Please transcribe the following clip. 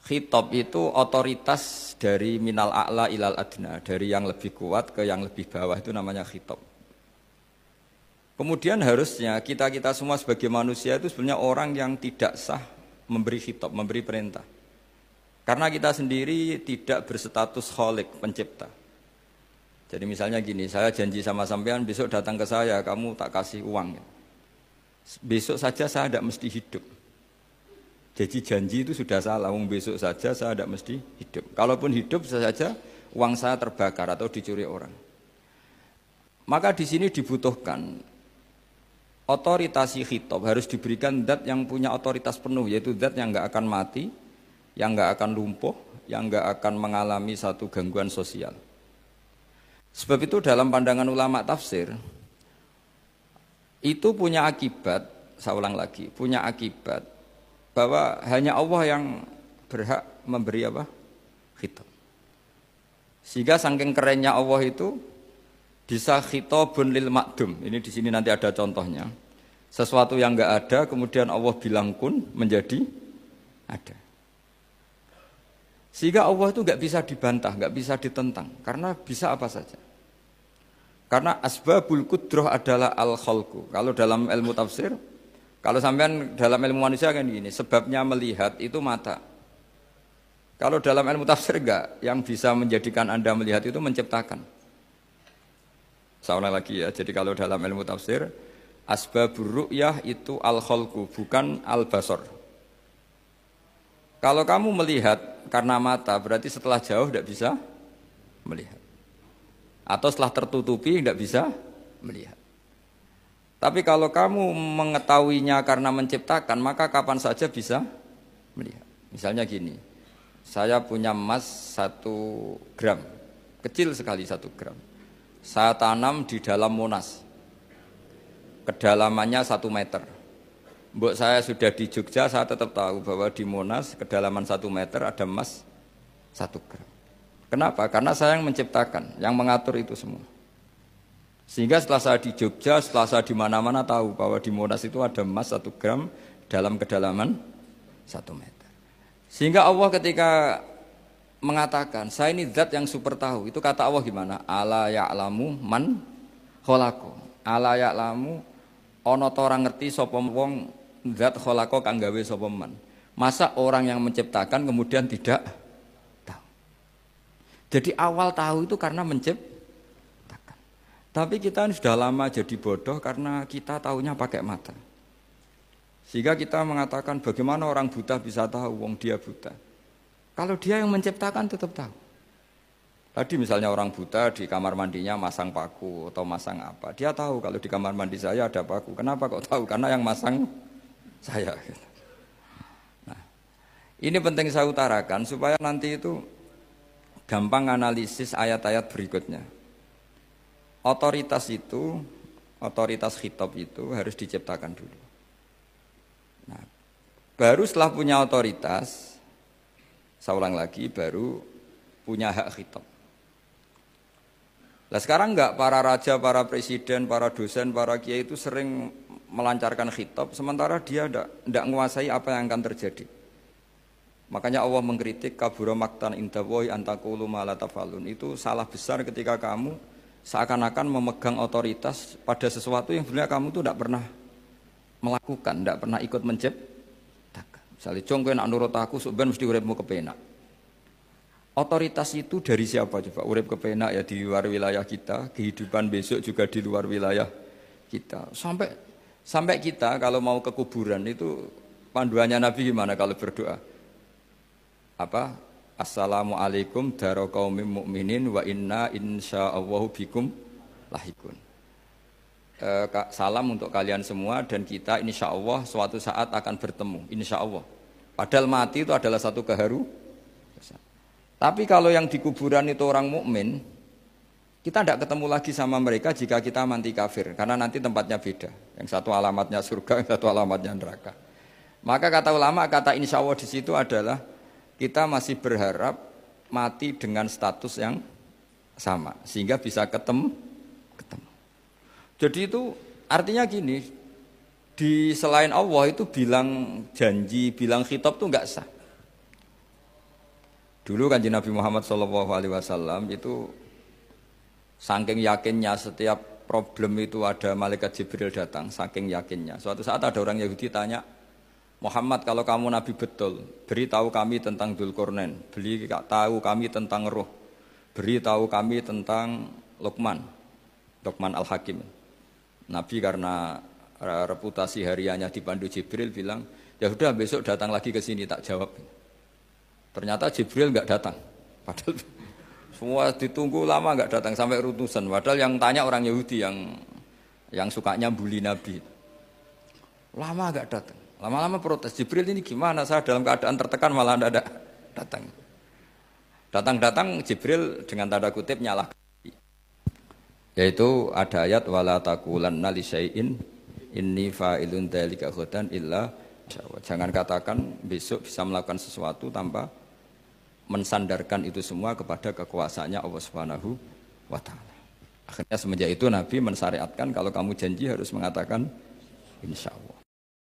Khitab itu otoritas dari minal a'la ilal adna, dari yang lebih kuat ke yang lebih bawah, itu namanya khitab. Kemudian harusnya kita semua sebagai manusia itu sebenarnya orang yang tidak sah memberi khitab, memberi perintah. Karena kita sendiri tidak berstatus khalik, pencipta. Jadi misalnya gini, saya janji sama sampean besok datang ke saya, kamu tak kasih uang. Besok saja saya tidak mesti hidup. Jadi janji itu sudah salah, besok saja saya tidak mesti hidup. Kalaupun hidup saja uang saya terbakar atau dicuri orang. Maka di sini dibutuhkan otoritasi khitab, harus diberikan zat yang punya otoritas penuh, yaitu zat yang nggak akan mati, yang nggak akan lumpuh, yang nggak akan mengalami satu gangguan sosial. Sebab itu dalam pandangan ulama tafsir itu punya akibat, saya ulang lagi, punya akibat bahwa hanya Allah yang berhak memberi apa? Khitab. Sehingga saking kerennya Allah itu bisa khitabun lil makdum. Ini di sini nanti ada contohnya. Sesuatu yang enggak ada kemudian Allah bilang kun menjadi ada. Sehingga Allah itu enggak bisa dibantah, enggak bisa ditentang karena bisa apa saja. Karena asbabul qudrah adalah al-khalqu. Kalau dalam ilmu tafsir, kalau sampean dalam ilmu manusia kan gini, sebabnya melihat itu mata. Kalau dalam ilmu tafsir enggak, yang bisa menjadikan Anda melihat itu menciptakan. Saya ulang lagi ya, jadi kalau dalam ilmu tafsir, asbabur ru'yah itu al-khalqu, bukan al-basar. Kalau kamu melihat karena mata, berarti setelah jauh tidak bisa melihat. Atau setelah tertutupi tidak bisa melihat. Tapi kalau kamu mengetahuinya karena menciptakan, maka kapan saja bisa melihat. Misalnya gini, saya punya emas 1 gram, kecil sekali 1 gram. Saya tanam di dalam Monas, kedalamannya 1 meter. Mbok saya sudah di Jogja, saya tetap tahu bahwa di Monas, kedalaman 1 meter ada emas 1 gram. Kenapa? Karena saya yang menciptakan, yang mengatur itu semua. Sehingga setelah saya di Jogja, setelah saya di mana-mana tahu bahwa di Monas itu ada emas 1 gram dalam kedalaman 1 meter. Sehingga Allah ketika mengatakan, saya ini zat yang super tahu, itu kata Allah gimana? Ala ya'lamu man khalaqo. Ala ya'lamu ana ta ora ngerti sapa wong zat khalaqo kang gawe sapa man. Masa orang yang menciptakan kemudian tidak tahu? Jadi awal tahu itu karena menciptakan. Tapi kita sudah lama jadi bodoh karena kita tahunya pakai mata. Sehingga kita mengatakan bagaimana orang buta bisa tahu wong dia buta. Kalau dia yang menciptakan tetap tahu. Tadi misalnya orang buta di kamar mandinya masang paku atau masang apa. Dia tahu kalau di kamar mandi saya ada paku. Kenapa kok tahu? Karena yang masang saya. Nah, ini penting saya utarakan supaya nanti itu gampang analisis ayat-ayat berikutnya. Otoritas itu, otoritas khitab itu harus diciptakan dulu. Nah, baru setelah punya otoritas, saya ulang lagi, baru punya hak khitab. Nah sekarang enggak, para raja, para presiden, para dosen, para kiai itu sering melancarkan khitab, sementara dia enggak menguasai apa yang akan terjadi. Makanya Allah mengkritik kabura maktan indallahi antaqulu ma la tafalun. Itu salah besar ketika kamu seakan-akan memegang otoritas pada sesuatu yang sebenarnya kamu tuh tidak pernah melakukan, tidak pernah ikut menciptakan. Misalnya, jong kowe nak nurut aku, sebenarnya mesti uripmu kepenak. Otoritas itu dari siapa coba? Urip kepenak ya di luar wilayah kita, kehidupan besok juga di luar wilayah kita. Sampai kita kalau mau ke kuburan itu panduannya Nabi gimana kalau berdoa? Apa? Assalamualaikum daro qaumim mukminin wa inna insyaallahu bikum lahikun. Salam untuk kalian semua dan kita insyaallah suatu saat akan bertemu, insyaallah. Padahal mati itu adalah satu keharusan. Tapi kalau yang di kuburan itu orang mukmin, kita tidak ketemu lagi sama mereka jika kita mati kafir, karena nanti tempatnya beda. Yang satu alamatnya surga, yang satu alamatnya neraka. Maka kata ulama, kata insyaallah di situ adalah kita masih berharap mati dengan status yang sama, sehingga bisa ketemu. Jadi itu artinya gini, di selain Allah itu bilang janji, bilang khitab itu enggak sah. Dulu Kanjeng Nabi Muhammad SAW itu saking yakinnya setiap problem itu ada malaikat Jibril datang, saking yakinnya. Suatu saat ada orang Yahudi tanya, Muhammad kalau kamu Nabi betul, beritahu kami tentang Dzulqarnain, beritahu kami tentang Ruh, beritahu kami tentang Luqman Al-Hakim. Nabi karena reputasi hariannya dipandu Jibril bilang, ya sudah besok datang lagi ke sini tak jawab. Ternyata Jibril nggak datang, padahal semua ditunggu lama nggak datang sampai utusan. Padahal yang tanya orang Yahudi yang sukanya bully Nabi, lama nggak datang. Lama-lama protes, Jibril ini gimana? Saya dalam keadaan tertekan malah tidak datang. Datang Jibril dengan tanda kutip nyalahkan. Yaitu ada ayat wala taqulanna li syai'in inni fa'ilun dzalika ghadan illa jangan katakan besok bisa melakukan sesuatu tanpa mensandarkan itu semua kepada kekuasaannya Allah Subhanahu wa taala. Akhirnya semenjak itu Nabi mensyariatkan kalau kamu janji harus mengatakan insyaallah.